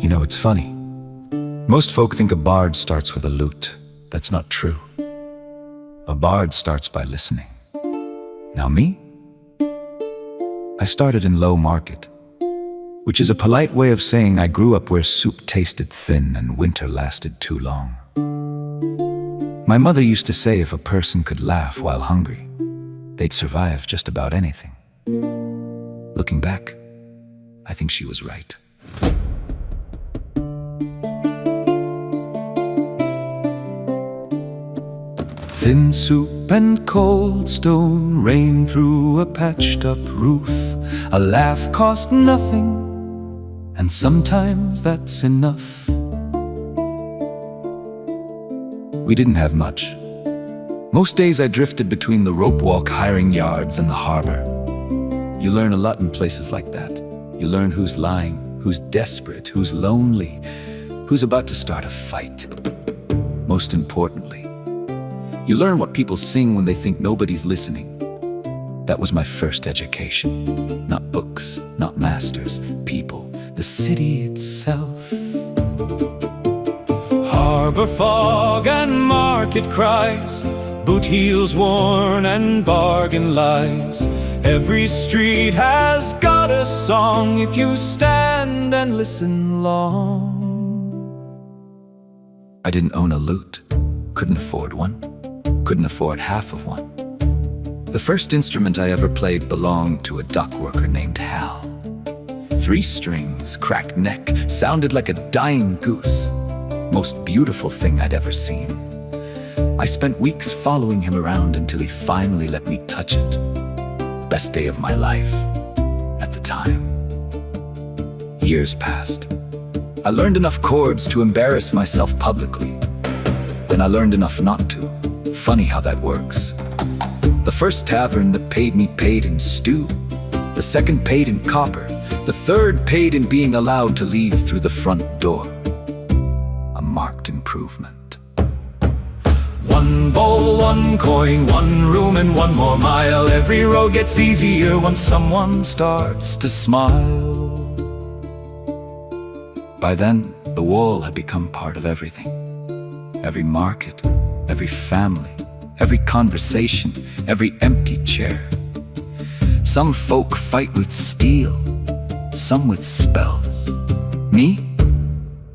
You know, it's funny. Most folk think a bard starts with a lute. That's not true. A bard starts by listening. Now me? I started in low market, which is a polite way of saying I grew up where soup tasted thin and winter lasted too long. My mother used to say if a person could laugh while hungry, they'd survive just about anything. Looking back, I think she was right. Thin soup and cold stone rain through a patched up roof. A laugh cost nothing, and sometimes that's enough. We didn't have much. Most days I drifted between the rope walk hiring yards and the harbor. You learn a lot in places like that. You learn who's lying, who's desperate, who's lonely, who's about to start a fight. Most importantly, you learn what people sing when they think nobody's listening. That was my first education. Not books, not masters, people, the city itself. Harbor fog and market cries, boot heels worn and bargain lies. Every street has got a song if you stand and listen long. I didn't own a lute, couldn't afford one, couldn't afford half of one. The first instrument I ever played belonged to a dock worker named Hal. 3 strings, cracked neck, sounded like a dying goose. Most beautiful thing I'd ever seen. I spent weeks following him around until he finally let me touch it. Best day of my life, at the time. Years passed. I learned enough chords to embarrass myself publicly. Then I learned enough not to. Funny how that works. The first tavern that paid me paid in stew. The second paid in copper. The third paid in being allowed to leave through the front door. A marked improvement. 1 bowl, 1 coin, 1 room and 1 more mile. Every road gets easier once someone starts to smile. By then, the wall had become part of everything. Every market, every family, every conversation, every empty chair. Some folk fight with steel, some with spells. Me?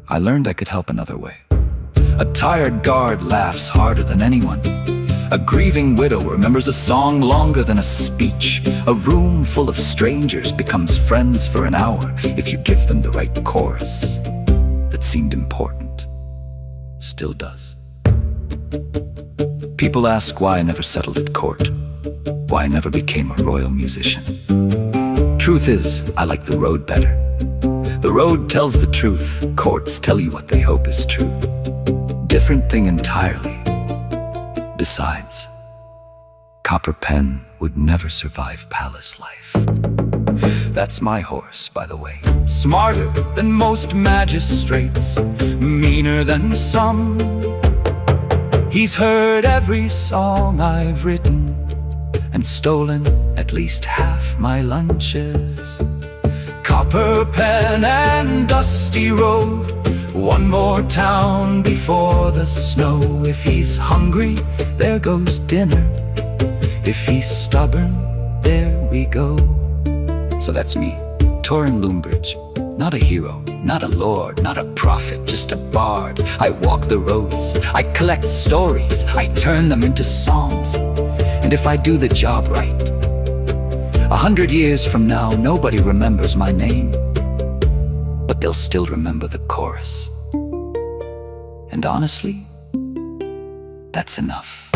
I learned I could help another way. A tired guard laughs harder than anyone. A grieving widow remembers a song longer than a speech. A room full of strangers becomes friends for an hour if you give them the right chorus. That seemed important. Still does. People ask why I never settled at court, why I never became a royal musician. Truth is, I like the road better. The road tells the truth, courts tell you what they hope is true. Different thing entirely. Besides, Copper Penn would never survive palace life. That's my horse, by the way. Smarter than most magistrates, meaner than some. He's heard every song I've written and stolen at least half my lunches. Copper Penn and dusty road, 1 more town before the snow. If he's hungry, there goes dinner. If he's stubborn, there we go. So that's me, Torin Loombridge. Not a hero, not a lord, not a prophet, just a bard. I walk the roads, I collect stories, I turn them into songs. And if I do the job right, 100 years from now, nobody remembers my name, but they'll still remember the chorus. And honestly, that's enough.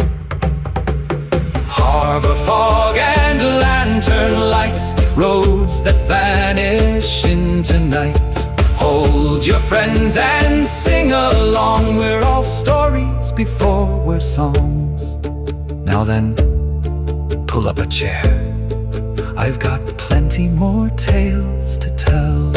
Harbor fog and lantern lights, roads that vanish into night. Hold your friends and sing along. We're all stories before we're songs. Now then, pull up a chair. I've got plenty more tales to tell.